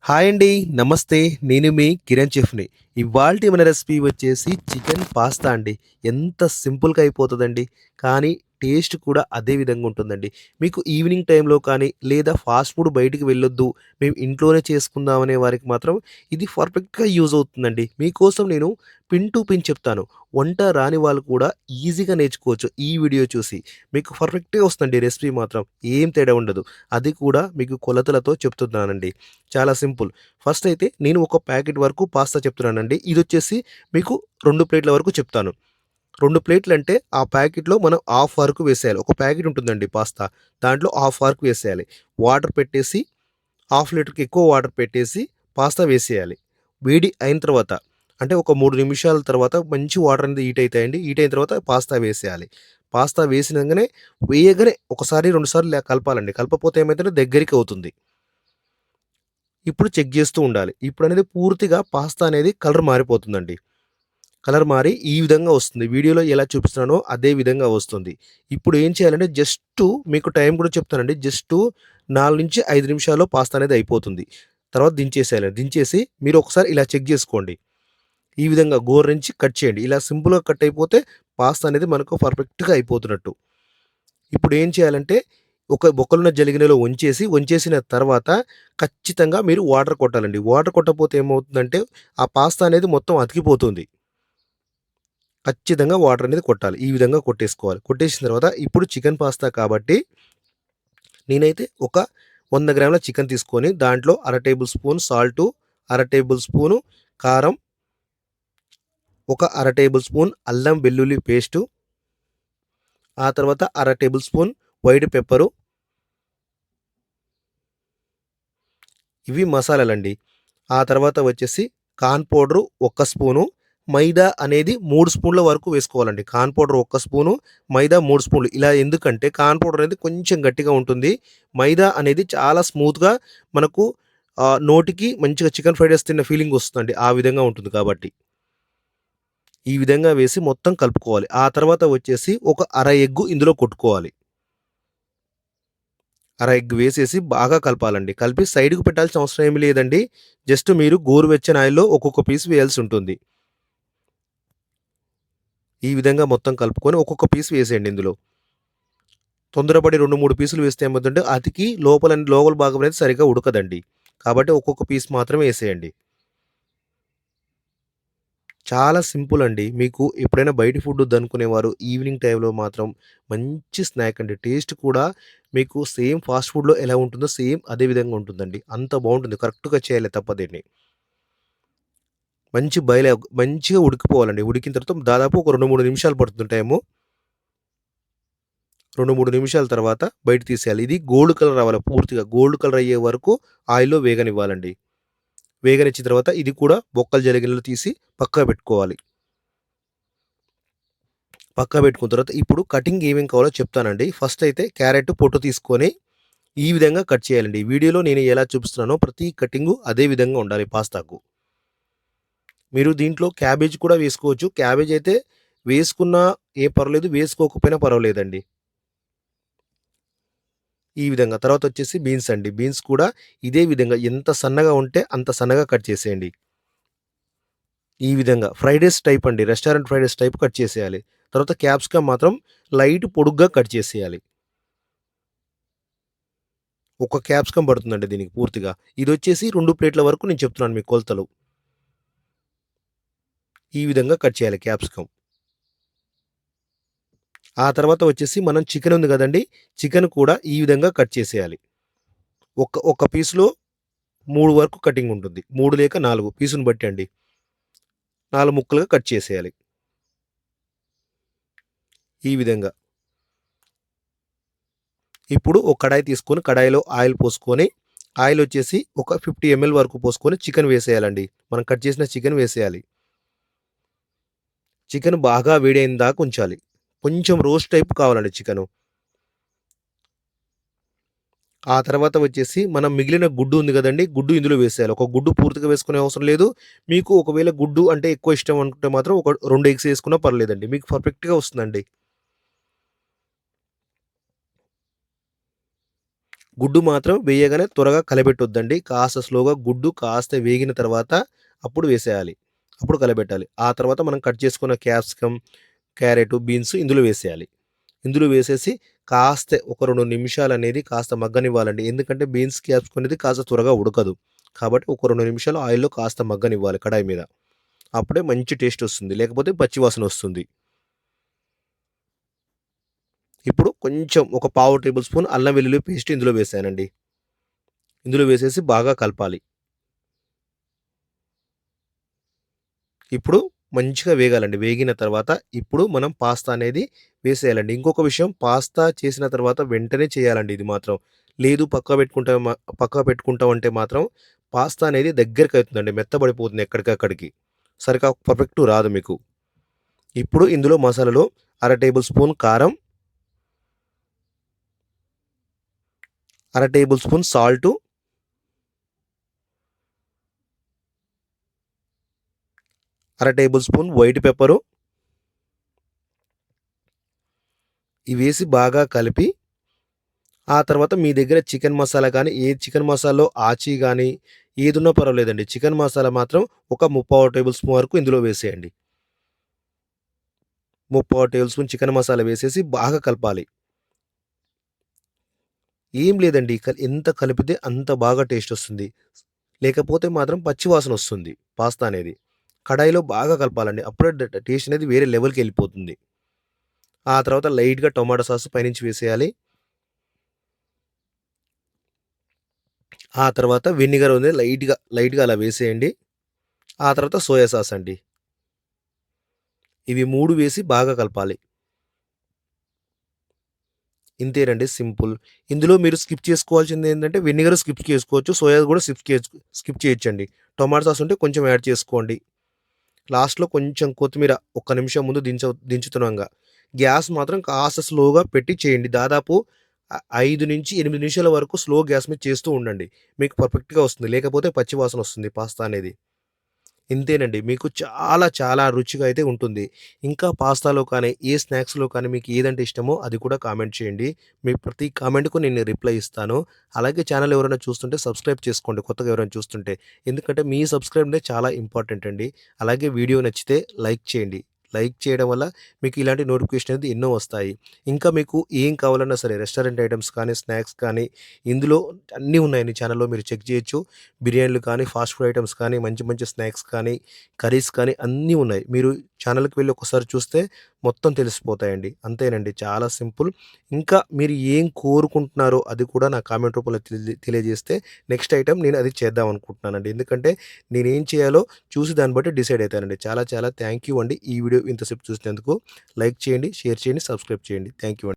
Hi అండి. నమస్తే. నేను మీ కిరణ్ చెఫ్‌ని. ఇవాల్టి మన రెసిపీ వచ్చేసి చికెన్ పాస్తా అండి. ఎంత సింపుల్‌గా అయిపోతదండి. కానీ టేస్ట్ కూడా అదే విధంగా ఉంటుందండి. మీకు ఈవినింగ్ టైమ్‌లో కానీ, లేదా ఫాస్ట్ ఫుడ్ బయటికి వెళ్ళొద్దు, మేము ఇంట్లోనే చేసుకుందాం అనే వారికి మాత్రం ఇది పర్ఫెక్ట్‌గా యూజ్ అవుతుందండి. మీకోసం నేను పిన్ టు పిన్ చెప్తాను. వంట రాని వాళ్ళు కూడా ఈజీగా నేర్చుకోవచ్చు ఈ వీడియో చూసి. మీకు పర్ఫెక్ట్‌గా వస్తుందండి రెసిపీ మాత్రం. ఏం తేడా ఉండదు. అది కూడా మీకు కొలతలతో చెప్తున్నానండి. చాలా సింపుల్. ఫస్ట్ అయితే నేను ఒక ప్యాకెట్ వరకు పాస్తా చెప్తున్నానండి. ఇదొచ్చేసి మీకు 2 ప్లేట్ల వరకు చెప్తాను. 2 ప్లేట్లంటే ఆ ప్యాకెట్‌లో మనం హాఫ్ వరకు వేసేయాలి. ఒక ప్యాకెట్ ఉంటుందండి పాస్తా. దాంట్లో హాఫ్ వరకు వేసేయాలి. వాటర్ పెట్టేసి హాఫ్ లీటర్‌కి ఎక్కువ వాటర్ పెట్టేసి పాస్తా వేసేయాలి. వేడి అయిన తర్వాత అంటే ఒక 3 నిమిషాల తర్వాత మంచి వాటర్ అనేది హీట్ అయితాయండి. హీట్ అయిన తర్వాత పాస్తా వేసేయాలి. పాస్తా వేసినంగానే వేయగానే ఒకసారి, 2 సార్లు ఇలా కలపాలండి. కలపకపోతే ఏమైద్దంటే దగ్గరికి అవుతుంది. ఇప్పుడు చెక్ జేస్తూ ఉండాలి. ఇప్పుడనేది పూర్తిగా పాస్తా అనేది కలర్ మారిపోతుందండి. కలర్ మారి ఈ విధంగా వస్తుంది. వీడియోలో ఎలా చూపిస్తున్నానో అదే విధంగా వస్తుంది. ఇప్పుడు ఏం చేయాలంటే జస్టు మీకు టైం కూడా చెప్తానండి. జస్టు 4-5 నిమిషాల్లో పాస్తా అనేది అయిపోతుంది. తర్వాత దించేసేయాలి. దించేసి మీరు ఒకసారి ఇలా చెక్ జేసుకోండి. ఈ విధంగా గోర్రించి కట్ చేయండి. ఇలా సింపుల్‌గా కట్ అయిపోతే పాస్తా అనేది మనకు పర్ఫెక్ట్‌గా అయిపోతున్నట్టు. ఇప్పుడు ఏం చేయాలంటే ఒక బొక్కలున్న జలిగినలో వంచేసిన తర్వాత ఖచ్చితంగా మీరు వాటర్ కొట్టాలండి. వాటర్ కొట్టకపోతే ఏమవుతుందంటే ఆ పాస్తా అనేది మొత్తం అతికిపోతుంది. ఖచ్చితంగా వాటర్ అనేది కొట్టాలి. ఈ విధంగా కొట్టేసుకోవాలి. కొట్టేసిన తర్వాత ఇప్పుడు చికెన్ పాస్తా కాబట్టి నేనైతే ఒక 100 గ్రాముల చికెన్ తీసుకొని దాంట్లో అర టేబుల్ స్పూన్ సాల్టు, అర టేబుల్ స్పూను కారం, ఒక అర టేబుల్ స్పూన్ అల్లం వెల్లుల్లి పేస్టు, ఆ తర్వాత అర టేబుల్ స్పూన్ వైట్ పెప్పరు, ఇవి మసాలాలండి. ఆ తర్వాత వచ్చేసి కార్న్ పౌడరు ఒక్క స్పూను, మైదా అనేది 3 స్పూన్ల వరకు వేసుకోవాలండి. కార్న్ పౌడర్ ఒక్క స్పూను, మైదా 3 స్పూన్లు. ఇలా ఎందుకంటే కార్న్ పౌడర్ అనేది కొంచెం గట్టిగా ఉంటుంది. మైదా అనేది చాలా స్మూత్‌గా మనకు నోటికి మంచిగా చికెన్ ఫ్రైడ్ రైస్ తిన్న ఫీలింగ్ వస్తుందండి. ఆ విధంగా ఉంటుంది కాబట్టి. ఈ విధంగా వేసి మొత్తం కలుపుకోవాలి. ఆ తర్వాత వచ్చేసి ఒక అర ఎగ్గు ఇందులో కొట్టుకోవాలి. అర ఎగ్ వేసేసి బాగా కలపాలండి. కలిపి సైడ్‌కి పెట్టాల్సిన అవసరం ఏమి లేదండి. జస్ట్ మీరు గోరువెచ్చని ఆయిల్‌లో ఒక్కొక్క పీస్ వేయాల్సుంటుంది. ఈ విధంగా మొత్తం కలుపుకొని ఒక్కొక్క పీస్ వేసేయండి ఇందులో. తొందరపడి 2, 3 పీసులు వేస్తే ఏమవుద్దంటే అతికి లోపల భాగం అనేది సరిగ్గా ఉడకదండి. కాబట్టి ఒక్కొక్క పీస్ మాత్రమే ఏసేయండి. చాలా సింపుల్ అండి. మీకు ఎప్పుడైనా బయట ఫుడ్ వద్దనుకునేవారు ఈవినింగ్ టైమ్‌లో మాత్రం మంచి స్నాక్ అండి. టేస్ట్ కూడా మీకు సేమ్ ఫాస్ట్ ఫుడ్‌లో ఎలా ఉంటుందో సేమ్ అదే విధంగా ఉంటుందండి. అంత బావుంటుంది. కరెక్ట్‌గా చేయాలి తప్ప దీన్ని. మంచిగా ఉడికిపోవాలండి. ఉడికిన తర్వాత దాదాపు ఒక 2, 3 నిమిషాలు పడుతుంది టైము. 2, 3 నిమిషాల తర్వాత బయట తీసేయాలి. ఇది గోల్డ్ కలర్ రావాలి పూర్తిగా. గోల్డ్ కలర్ అయ్యే వరకు ఆయిల్‌లో వేగనివ్వాలండి. వేగనిచ్చిన తర్వాత ఇది కూడా బొక్కలు జరిగినట్లు తీసి పక్కన పెట్టుకోవాలి. పక్కన పెట్టుకున్న తర్వాత ఇప్పుడు కటింగ్ ఏమేం కావాలో చెప్తానండి. ఫస్ట్ అయితే క్యారెట్ పొట్టు తీసుకొని ఈ విధంగా కట్ చేయాలండి. వీడియోలో నేను ఎలా చూపిస్తున్నానో ప్రతి కటింగు అదే విధంగా ఉండాలి పాస్తాకు. మీరు దీంట్లో క్యాబేజ్ కూడా వేసుకోవచ్చు. క్యాబేజ్ అయితే వేసుకున్నా పర్లేదు. వేసుకోకపోయినా పర్వాలేదండి. ఈ విధంగా. తర్వాతొచ్చేసి బీన్స్ అండి. బీన్స్ కూడా ఇదే విధంగా ఎంత సన్నగా ఉంటే అంత సన్నగా కట్ చేసేయండి. ఈ విధంగా ఫ్రైడ్ రైస్ టైప్ అండి. Restaurant fried rice type cut చేసేయాలి. తర్వాత క్యాప్సికమ్ మాత్రం లైట్ పొడుగ్గా కట్ చేసేయాలి. ఒక క్యాప్సికమ్ పడుతుందండి దీనికి పూర్తిగా. ఇదొచ్చేసి 2 ప్లేట్ల వరకు నేను చెప్తున్నాను మీకు కొలతలు. ఈ విధంగా కట్ చేయాలి క్యాప్సికమ్. ఆ తర్వాత వచ్చేసి మనం చికెన్ ఉంది గదండీ! చికెన్ కూడా ఈ విధంగా కట్ చేసేయాలి. ఒక పీస్‌లో 3 వరకు కటింగ్ ఉంటుంది. 3 లేక 4 పీసుని బట్టి అండి. 4 ముక్కలుగా కట్ చేసేయాలి. ఈ విధంగా. ఇప్పుడు ఒక కడాయి తీసుకొని కడాయిలో ఆయిల్ పోసుకొని, ఆయిలొచ్చేసి ఒక 50 ఎంఎల్ వరకు పోసుకొని చికెన్ వేసేయాలండి. మనం కట్ చేసిన చికెన్ వేసేయాలి. చికెన్ బాగా వేడైన దాకా ఉంచాలి. కొంచెం రోస్ట్ టైప్ కావాలండి చికెను. ఆ తర్వాత వచ్చేసి మనం మిగిలిన గుడ్డు ఉంది గదండీ! గుడ్డు ఇందులో వేసేయాలి. ఒక గుడ్డు పూర్తిగా వేసుకునే అవసరం లేదు. మీకు ఒకవేళ గుడ్డు అంటే ఎక్కువ ఇష్టం అనుకుంటే మాత్రం ఒక 2 ఎగ్స్ ఏసుకున్నా పర్లేదండి. మీకు పర్ఫెక్ట్‌గా వస్తుందండి. గుడ్డు మాత్రం వేయగానే త్వరగా కలబెట్టొద్దండి. కాస్త స్లోగా గుడ్డు కాస్త వేగిన తర్వాత అప్పుడు వేసేయాలి. అప్పుడు కలబెట్టాలి. ఆ తర్వాత మనం కట్ చేసుకున్న క్యాప్సికమ్, క్యారెటు, బీన్స్ ఇందులో వేసేయాలి. ఇందులో వేసేసి కాస్త ఒక 2 నిమిషాలనేది కాస్త మగ్గనివ్వాలండి. ఎందుకంటే బీన్స్, క్యాప్సికమ్ అనేది కాస్త త్వరగా ఉడకదు. కాబట్టి ఒక 2 నిమిషాలు ఆయిల్‌లో కాస్త మగ్గనివ్వాలి కడాయి మీద. అప్పుడే మంచి టేస్ట్ వస్తుంది. లేకపోతే పచ్చి వాసన వస్తుంది. ఇప్పుడు కొంచెం ఒక పావు టేబుల్ స్పూన్ అల్లం వెల్లుల్లి పేస్ట్ ఇందులో వేసానండి. ఇందులో వేసేసి బాగా కలపాలి. ఇప్పుడు మంచిగా వేగాలండి. వేగిన తర్వాత ఇప్పుడు మనం పాస్తా అనేది వేసేయాలండి. ఇంకొక విషయం పాస్తా చేసిన తర్వాత వెంటనే చేయాలండి ఇది మాత్రం. లేదు పక్కకు పెట్టుకుంటామంటే మాత్రం పాస్తా అనేది దగ్గరికవుతుందండి. మెత్తబడిపోతుంది ఎక్కడికక్కడికి. సరిగ్గా పర్ఫెక్ట్ రాదు మీకు. ఇప్పుడు ఇందులో మసాలాలో అర టేబుల్ స్పూన్ కారం, అర టేబుల్ స్పూన్ సాల్టు, అర టేబుల్ స్పూన్ వైట్ పెప్పరు ఇవేసి బాగా కలిపి ఆ తర్వాత మీ దగ్గర చికెన్ మసాలా గానీ, ఏ చికెన్ మసాలాలో ఆచీ గానీ, ఏదున్నా పర్వాలేదండి. చికెన్ మసాలా మాత్రం ఒక ముప్పావు టేబుల్ స్పూన్ వరకు ఇందులో వేసేయండి. ముప్పావు టేబుల్ స్పూన్ చికెన్ మసాలా వేసేసి బాగా కలపాలి. ఏం లేదండి. ఎంత కలిపితే అంత బాగా టేస్టొస్తుంది. లేకపోతే మాత్రం పచ్చి వాసనొస్తుంది పాస్తా అనేది. కడాయిలో బాగా కలపాలండి. అప్పుడే టేస్ట్ అనేది వేరే లెవెల్‌కెళ్ళిపోతుంది. ఆ తర్వాత లైట్‌గా టొమాటో సాస్ పైనుంచి వేసేయాలి. ఆ తర్వాత వెనిగర్ ఉంది లైట్‌గా అలా వేసేయండి. ఆ తర్వాత సోయా సాస్ అండి. ఇవి 3 వేసి బాగా కలపాలి. ఇంతేనండి సింపుల్. ఇందులో మీరు స్కిప్ చేసుకోవాల్సిందేంటంటే వెనిగర్ స్కిప్ చేసుకోవచ్చు. సోయా కూడా స్కిప్ చేయొచ్చండి. టొమాటో సాస్ ఉంటే కొంచెం యాడ్ చేసుకోండి. లాస్ట్‌లో కొంచెం కొత్తిమీర ఒక్క నిమిషం ముందు దించుతున్నాంగా. గ్యాస్ మాత్రం కాస్త స్లోగా పెట్టి చేయండి. దాదాపు 5-8 నిమిషాల వరకు స్లో గ్యాస్ మీద చేస్తూ ఉండండి. మీకు పర్ఫెక్ట్‌గా వస్తుంది. లేకపోతే పచ్చి వాసనొస్తుంది పాస్తా అనేది. ఇంతేనండి. మీకు చాలా చాలా రుచిగా అయితే ఉంటుంది. ఇంకా పాస్తాలో కానీ, ఏ స్నాక్స్‌లో కానీ మీకు ఏదంటే ఇష్టమో అది కూడా కామెంట్ చేయండి. మీ ప్రతి కామెంట్‌కు నేను రిప్లై ఇస్తాను. అలాగే ఛానల్ ఎవరైనా చూస్తుంటే సబ్స్క్రైబ్ చేసుకోండి కొత్తగా ఎవరైనా చూస్తుంటే. ఎందుకంటే మీ సబ్స్క్రైబ్ అనేది చాలా ఇంపార్టెంట్ అండి. అలాగే వీడియో నచ్చితే లైక్ చేయండి. లైక్ చేయడం వల్ల మీకు ఇలాంటి నోటిఫికేషన్ అనేది ఎన్నో వస్తాయి. ఇంకా మీకు ఏం కావాలన్నా సరే రెస్టారెంట్ ఐటెమ్స్ కానీ, స్నాక్స్ కానీ ఇందులో అన్నీ ఉన్నాయండి ఛానల్‌లో మీరు చెక్ చేయొచ్చు. బిర్యానీలు కానీ, ఫాస్ట్ ఫుడ్ ఐటెమ్స్ కానీ, మంచి మంచి స్నాక్స్ కానీ, కర్రీస్ కానీ అన్నీ ఉన్నాయి. మీరు ఛానల్‌కి వెళ్లి ఒకసారి చూస్తే మొత్తం తెలిసిపోతాయండి. అంతేనండి చాలా సింపుల్. ఇంకా మీరు ఏం కోరుకుంటున్నారో అది కూడా నా కామెంట్ రూపంలో తెలియజేస్తే నెక్స్ట్ ఐటెమ్ నేను అది చేద్దాం అనుకుంటున్నానండి. ఎందుకంటే నేనేం చేయాలో చూసి దాన్ని బట్టి డిసైడ్ అయితానండి. చాలా చాలా థాంక్ యూ అండి. ఈ వీడియో ఇంతసేపు చూసినందుకు. లైక్ చేయండి, షేర్ చేయండి, సబ్స్క్రైబ్ చేయండి. థాంక్ యూ అండి.